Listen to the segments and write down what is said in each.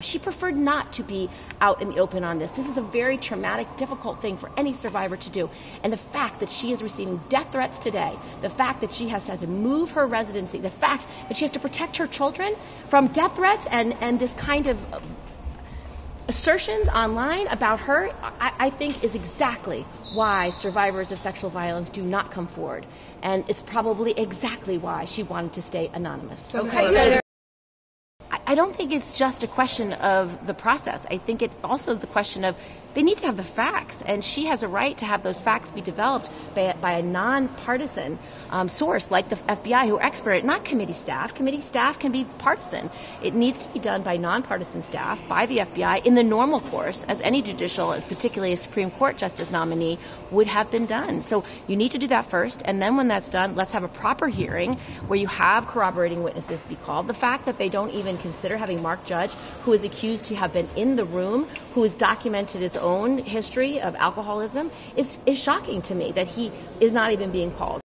She preferred not to be out in the open on this. This is a very traumatic, difficult thing for any survivor to do. And the fact that she is receiving death threats today, the fact that she has had to move her residency, the fact that she has to protect her children from death threats and this kind of assertions online about her, I think is exactly why survivors of sexual violence do not come forward. And it's probably exactly why she wanted to stay anonymous. Okay. I don't think it's just a question of the process. I think it also is the question of they need to have the facts, and she has a right to have those facts be developed by a nonpartisan source like the FBI, who are expert, not committee staff. Committee staff can be partisan. It needs to be done by nonpartisan staff, by the FBI, in the normal course, as any judicial, as particularly a Supreme Court justice nominee, would have been done. So you need to do that first, and then when that's done, let's have a proper hearing where you have corroborating witnesses be called. The fact that they don't even consider having Mark Judge, who is accused to have been in the room, who has documented his own history of alcoholism, is shocking to me that he is not even being called.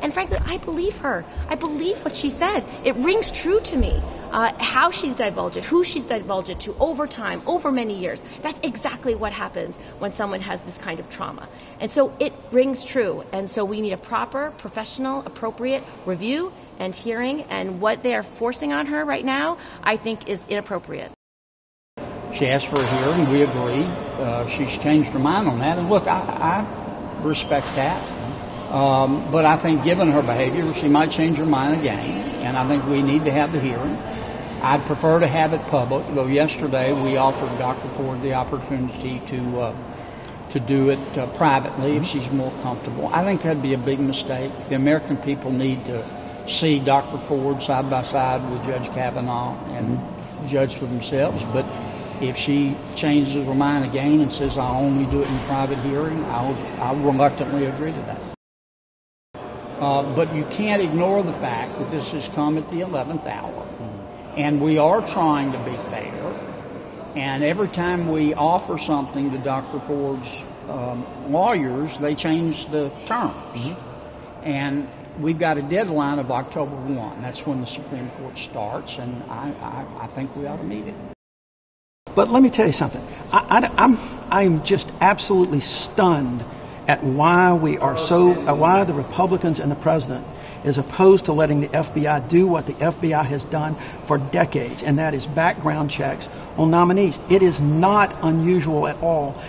And frankly, I believe her. I believe what she said. It rings true to me. How she's divulged it, who she's divulged it to over time, over many years. That's exactly what happens when someone has this kind of trauma. And so it rings true. And so we need a proper, professional, appropriate review and hearing. And what they are forcing on her right now, I think, is inappropriate. She asked for a hearing. We agreed. She's changed her mind on that. And look, I respect that. But I think given her behavior, she might change her mind again. And I think we need to have the hearing. I'd prefer to have it public, though yesterday we offered Dr. Ford the opportunity to do it privately if she's more comfortable. I think that'd be a big mistake. The American people need to see Dr. Ford side by side with Judge Kavanaugh and judge for themselves. But if she changes her mind again and says I'll only do it in private hearing, I'll reluctantly agree to that. But you can't ignore the fact that this has come at the 11th hour. And we are trying to be fair. And every time we offer something to Dr. Ford's lawyers, they change the terms. And we've got a deadline of October 1. That's when the Supreme Court starts, and I think we ought to meet it. But let me tell you something. I'm just absolutely stunned at why why the Republicans and the president is opposed to letting the FBI do what the FBI has done for decades, and that is background checks on nominees. It is not unusual at all.